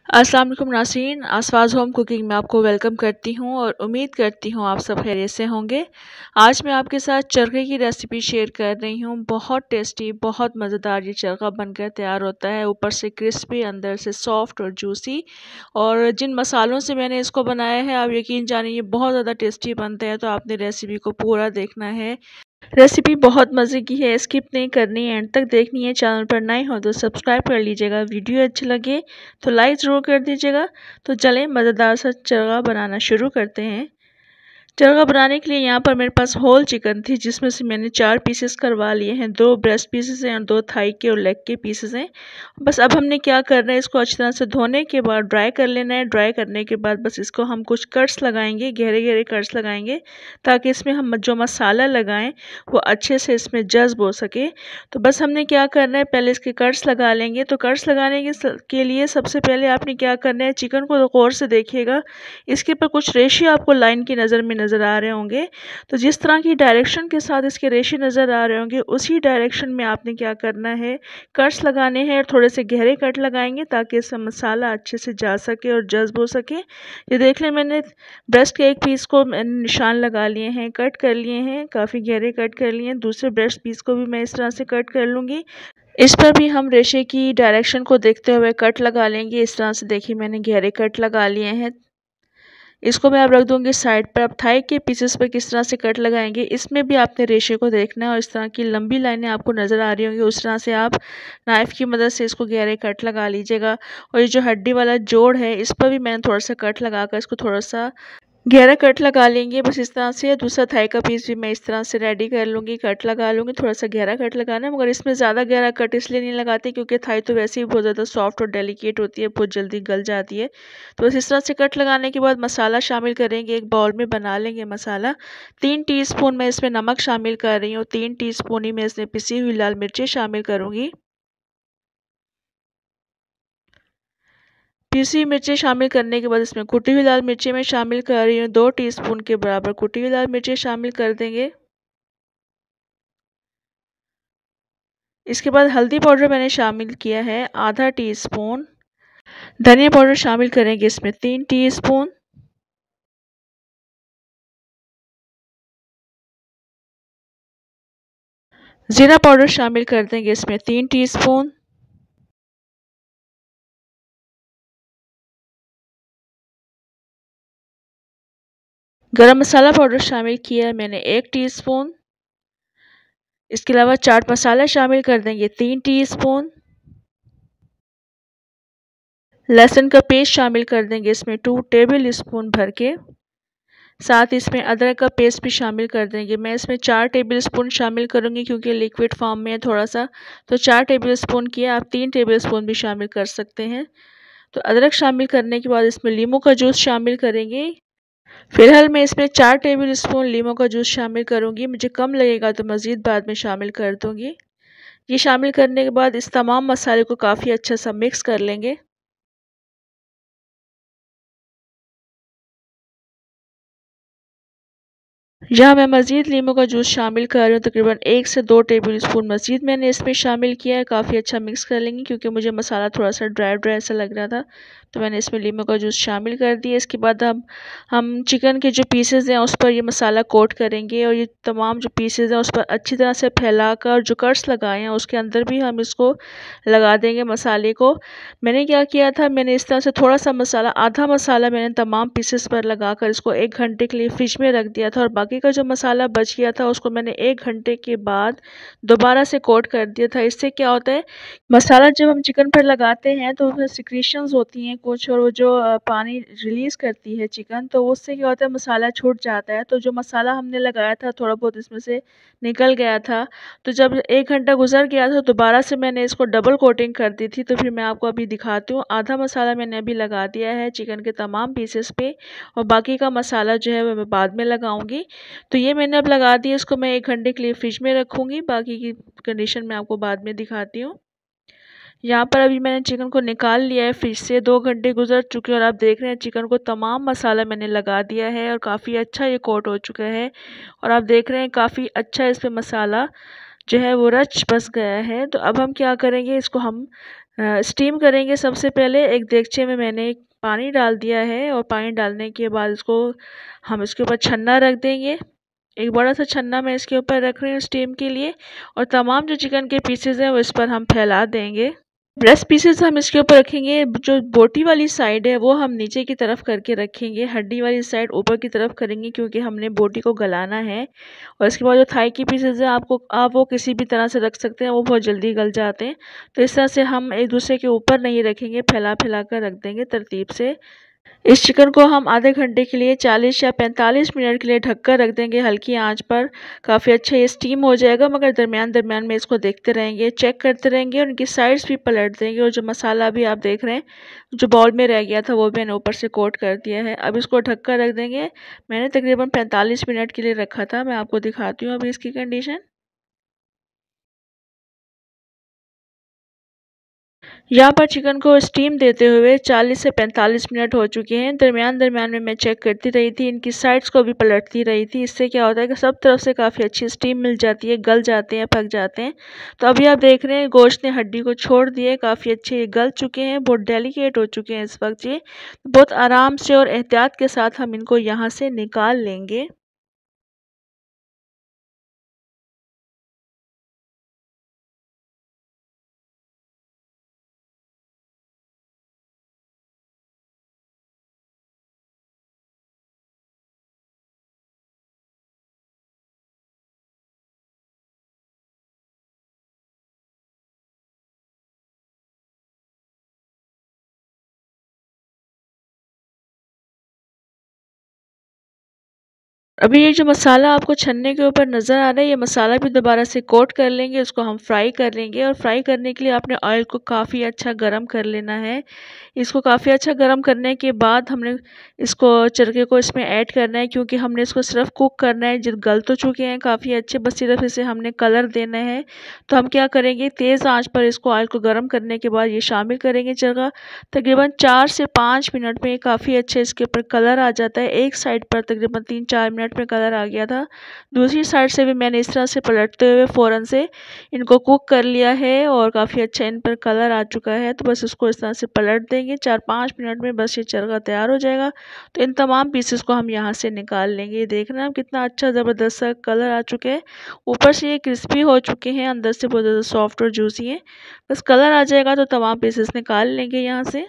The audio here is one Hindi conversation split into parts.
अस्सलाम वालेकुम नाज़रीन, आसवाज़ होम कुकिंग में आपको वेलकम करती हूँ और उम्मीद करती हूँ आप सब खैरियत से होंगे। आज मैं आपके साथ चरखे की रेसिपी शेयर कर रही हूँ। बहुत टेस्टी, बहुत मज़ेदार ये चरखा बनकर तैयार होता है। ऊपर से क्रिस्पी, अंदर से सॉफ्ट और जूसी। और जिन मसालों से मैंने इसको बनाया है, आप यकीन जानिए ये बहुत ज़्यादा टेस्टी बनते हैं। तो आपने रेसिपी को पूरा देखना है। रेसिपी बहुत मज़े की है, स्किप नहीं करनी है, एंड तक देखनी है। चैनल पर नए हो तो सब्सक्राइब कर लीजिएगा। वीडियो अच्छी लगे तो लाइक ज़रूर कर दीजिएगा। तो चलें मज़ेदार सा चरखा बनाना शुरू करते हैं। चरखा बनाने के लिए यहाँ पर मेरे पास होल चिकन थी, जिसमें से मैंने 4 पीसेस करवा लिए हैं। 2 ब्रेस्ट पीसेस हैं और 2 थाई के और लेग के पीसेस हैं। बस अब हमने क्या करना है, इसको अच्छी तरह से धोने के बाद ड्राई कर लेना है। ड्राई करने के बाद बस इसको हम कुछ कट्स लगाएंगे, गहरे गहरे कट्स लगाएंगे, ताकि इसमें हम जो मसाला लगाएं वो अच्छे से इसमें जज्ब हो सके। तो बस हमने क्या करना है, पहले इसके कट्स लगा लेंगे। तो कट्स लगाने के लिए सबसे पहले आपने क्या करना है, चिकन को गौर से देखिएगा। इसके ऊपर कुछ रेशे आपको लाइन की नज़र में नज़र आ रहे होंगे। तो जिस तरह की डायरेक्शन के साथ इसके रेशे नज़र आ रहे होंगे, उसी डायरेक्शन में आपने क्या करना है, कट्स लगाने हैं। और थोड़े से गहरे कट लगाएंगे ताकि इसका मसाला अच्छे से जा सके और जज्ब हो सके। ये देख लें, मैंने ब्रेस्ट के एक पीस को मैंने निशान लगा लिए हैं, कट कर लिए हैं, काफ़ी गहरे कट कर लिए हैं। दूसरे ब्रेस्ट पीस को भी मैं इस तरह से कट कर लूँगी। इस पर भी हम रेशे की डायरेक्शन को देखते हुए कट लगा लेंगे। इस तरह से देखिए मैंने गहरे कट लगा लिए हैं। इसको मैं अब रख दूंगी साइड पर। अब थाई के पीसेस पर किस तरह से कट लगाएंगे, इसमें भी आपने रेशे को देखना है। और इस तरह की लंबी लाइनें आपको नज़र आ रही होंगी, उस तरह से आप नाइफ़ की मदद से इसको गहरे कट लगा लीजिएगा। और ये जो हड्डी वाला जोड़ है, इस पर भी मैंने थोड़ा सा कट लगाकर इसको थोड़ा सा गहरा कट लगा लेंगे। बस इस तरह से। दूसरा थाई का पीस भी मैं इस तरह से रेडी कर लूँगी, कट लगा लूँगी। थोड़ा सा गहरा कट लगाना है, मगर इसमें ज़्यादा गहरा कट इसलिए नहीं लगाते क्योंकि थाई तो वैसे ही बहुत ज़्यादा सॉफ्ट और डेलिकेट होती है, बहुत जल्दी गल जाती है। तो बस इस तरह से कट लगाने के बाद मसाला शामिल करेंगे। एक बाउल में बना लेंगे मसाला। 3 टीस्पून मैं इसमें नमक शामिल कर रही हूँ। 3 टीस्पून ही मैं इसमें पिसी हुई लाल मिर्चें शामिल करूँगी। पीसी मिर्चें शामिल करने के बाद इसमें कुटी हुई लाल मिर्चें मैं शामिल कर रही हूँ। 2 टीस्पून के बराबर कुटी हुई लाल मिर्चें शामिल कर देंगे। इसके बाद हल्दी पाउडर मैंने शामिल किया है आधा टीस्पून। धनिया पाउडर शामिल करेंगे इसमें 3 टीस्पून। जीरा पाउडर शामिल कर देंगे इसमें 3 टीस्पून। गरम मसाला पाउडर शामिल किया है मैंने 1 टीस्पून। इसके अलावा चाट मसाला शामिल कर देंगे 3 टीस्पून। लहसुन का पेस्ट शामिल कर देंगे इसमें 2 टेबल स्पून भर के। साथ इसमें अदरक का पेस्ट भी शामिल कर देंगे। मैं इसमें 4 टेबल स्पून शामिल करूँगी क्योंकि लिक्विड फॉर्म में है थोड़ा सा। तो 4 टेबल स्पून किया, आप 3 टेबल स्पून भी शामिल कर सकते हैं। तो अदरक शामिल करने के बाद इसमें लीमू का जूस शामिल करेंगे। फिलहाल मैं इसमें 4 टेबल स्पून लीमू का जूस शामिल करूँगी। मुझे कम लगेगा तो मज़ीद बाद में शामिल कर दूँगी। ये शामिल करने के बाद इस तमाम मसाले को काफ़ी अच्छा सा मिक्स कर लेंगे। यहाँ मैं मज़ीद लीमू का जूस शामिल कर रही हूँ। तकरीबन 1 से 2 टेबल स्पून मज़ीद मैंने इसमें शामिल किया है। काफ़ी अच्छा मिक्स कर लेंगे क्योंकि मुझे मसाला थोड़ा सा ड्राई ड्राई ऐसा लग रहा था, तो मैंने इसमें लीमू का जूस शामिल कर दिया। इसके बाद हम चिकन के जो पीसेस हैं उस पर ये मसाला कोट करेंगे। और ये तमाम जो पीसेस हैं उस पर अच्छी तरह से फैलाकर जो कट्स लगाए हैं उसके अंदर भी हम इसको लगा देंगे मसाले को। मैंने क्या किया था, मैंने इस तरह से थोड़ा सा मसाला, आधा मसाला मैंने तमाम पीसेस पर लगाकर इसको 1 घंटे के लिए फ्रिज में रख दिया था। और बाकी का जो मसाला बच गया था उसको मैंने 1 घंटे के बाद दोबारा से कोट कर दिया था। इससे क्या होता है, मसाला जब हम चिकन पर लगाते हैं तो उसमें सिक्रीशंस होती हैं कुछ, और वो जो पानी रिलीज़ करती है चिकन, तो उससे क्या होता है मसाला छूट जाता है। तो जो मसाला हमने लगाया था थोड़ा बहुत इसमें से निकल गया था। तो जब 1 घंटा गुजर गया था दोबारा से मैंने इसको डबल कोटिंग कर दी थी। तो फिर मैं आपको अभी दिखाती हूँ। आधा मसाला मैंने अभी लगा दिया है चिकन के तमाम पीसेस पे, और बाकी का मसाला जो है वो मैं बाद में लगाऊंगी। तो ये मैंने अब लगा दिया, इसको मैं 1 घंटे के लिए फ्रिज में रखूँगी। बाकी की कंडीशन मैं आपको बाद में दिखाती हूँ। यहाँ पर अभी मैंने चिकन को निकाल लिया है फ्रिज से। 2 घंटे गुजर चुके हैं और आप देख रहे हैं चिकन को तमाम मसाला मैंने लगा दिया है और काफ़ी अच्छा ये कोट हो चुका है। और आप देख रहे हैं काफ़ी अच्छा इस पर मसाला जो है वो रच बस गया है। तो अब हम क्या करेंगे, इसको हम स्टीम करेंगे। सबसे पहले एक देगचे में मैंने एक पानी डाल दिया है और पानी डालने के बाद इसको हम इसके ऊपर छन्ना रख देंगे। एक बड़ा सा छन्ना मैं इसके ऊपर रख रही हूँ स्टीम के लिए, और तमाम जो चिकन के पीसेस हैं वो इस पर हम फैला देंगे। ब्रेस्ट पीसेस हम इसके ऊपर रखेंगे। जो बोटी वाली साइड है वो हम नीचे की तरफ करके रखेंगे, हड्डी वाली साइड ऊपर की तरफ करेंगे क्योंकि हमने बोटी को गलाना है। और इसके बाद जो थाई की पीसेस हैं आप वो किसी भी तरह से रख सकते हैं, वो बहुत जल्दी गल जाते हैं। तो इस तरह से हम एक दूसरे के ऊपर नहीं रखेंगे, फैला फैला कर रख देंगे तरतीब से। इस चिकन को हम आधे घंटे के लिए 40 या 45 मिनट के लिए ढककर रख देंगे हल्की आंच पर। काफ़ी अच्छा ये स्टीम हो जाएगा, मगर दरमियान दरमियान में इसको देखते रहेंगे, चेक करते रहेंगे और इनकी साइड्स भी पलट देंगे। और जो मसाला भी आप देख रहे हैं जो बाउल में रह गया था वो भी मैंने ऊपर से कोट कर दिया है। अब इसको ढककर रख देंगे। मैंने तकरीबन 45 मिनट के लिए रखा था। मैं आपको दिखाती हूँ अभी इसकी कंडीशन। यहाँ पर चिकन को स्टीम देते हुए 40 से 45 मिनट हो चुके हैं। दरमियान दरमियान में मैं चेक करती रही थी, इनकी साइड्स को भी पलटती रही थी। इससे क्या होता है कि सब तरफ से काफ़ी अच्छी स्टीम मिल जाती है, गल जाते हैं, पक जाते हैं। तो अभी आप देख रहे हैं गोश्त ने हड्डी को छोड़ दिए, काफ़ी अच्छे ये गल चुके हैं, बहुत डेलिकेट हो चुके हैं इस वक्त ये। बहुत आराम से और एहतियात के साथ हम इनको यहाँ से निकाल लेंगे। अभी ये जो मसाला आपको छन्ने के ऊपर नज़र आ रहा है, ये मसाला भी दोबारा से कोट कर लेंगे। इसको हम फ्राई कर लेंगे, और फ्राई करने के लिए आपने ऑयल को काफ़ी अच्छा गरम कर लेना है। इसको काफ़ी अच्छा गरम करने के बाद हमने इसको चरखे को इसमें ऐड करना है, क्योंकि हमने इसको सिर्फ कुक करना है। जब गल तो चुके हैं काफ़ी अच्छे, बस सिर्फ इसे हमने कलर देना है। तो हम क्या करेंगे, तेज़ आंच पर इसको ऑयल को गर्म करने के बाद ये शामिल करेंगे चरखा। तकरीबन 4 से 5 मिनट में ये काफ़ी अच्छे इसके ऊपर कलर आ जाता है। एक साइड पर तकरीबन 3-4 मिनट में कलर आ गया था। दूसरी साइड से भी मैंने इस तरह से पलटते हुए फ़ौरन से इनको कुक कर लिया है, और काफ़ी अच्छा इन पर कलर आ चुका है। तो बस इसको इस तरह से पलट देंगे। 4-5 मिनट में बस ये चरखा तैयार हो जाएगा। तो इन तमाम पीसेस को हम यहाँ से निकाल लेंगे। ये देख रहे हैं कितना अच्छा ज़बरदस्त सा कलर आ चुके हैं। ऊपर से ये क्रिस्पी हो चुके हैं, अंदर से बहुत ज़्यादा सॉफ्ट और जूसी हैं। बस कलर आ जाएगा तो तमाम पीसेस निकाल लेंगे यहाँ से।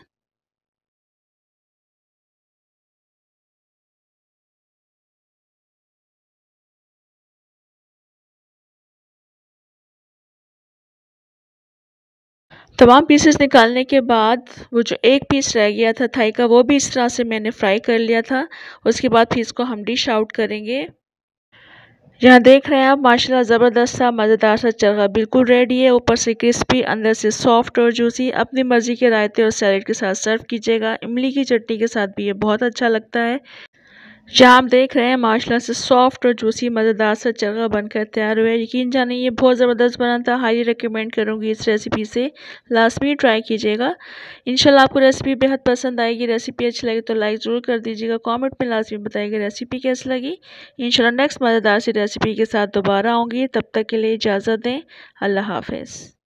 तमाम पीसेस निकालने के बाद वो जो एक पीस रह गया था थाई का, वो भी इस तरह से मैंने फ्राई कर लिया था। उसके बाद फिर इसको हम डिश आउट करेंगे। यहाँ देख रहे हैं आप माशाल्लाह ज़बरदस्त सा मज़ेदार सा चरखा बिल्कुल रेडी है। ऊपर से क्रिस्पी, अंदर से सॉफ्ट और जूसी। अपनी मर्ज़ी के रायते और सैलेड के साथ सर्व कीजिएगा। इमली की चटनी के साथ भी ये बहुत अच्छा लगता है। जहाँ आप देख रहे हैं माशाल्लाह से सॉफ्ट और जूसी मज़ेदार सा चरखा बनकर तैयार हुआ है। यकीन जानिए ये बहुत ज़बरदस्त बना था। हाईली रिकमेंड करूँगी इस रेसिपी से, लाज़मी ट्राई कीजिएगा। इंशाल्लाह आपको रेसिपी बेहद पसंद आएगी। रेसिपी अच्छी लगी तो लाइक ज़रूर कर दीजिएगा। कमेंट में लाज़मी बताइएगा रेसिपी कैसी लगी। इंशाल्लाह नेक्स्ट मज़ेदार सी रेसिपी के साथ दोबारा आऊँगी। तब तक के लिए इजाज़त दें। अल्लाह हाफ़िज़।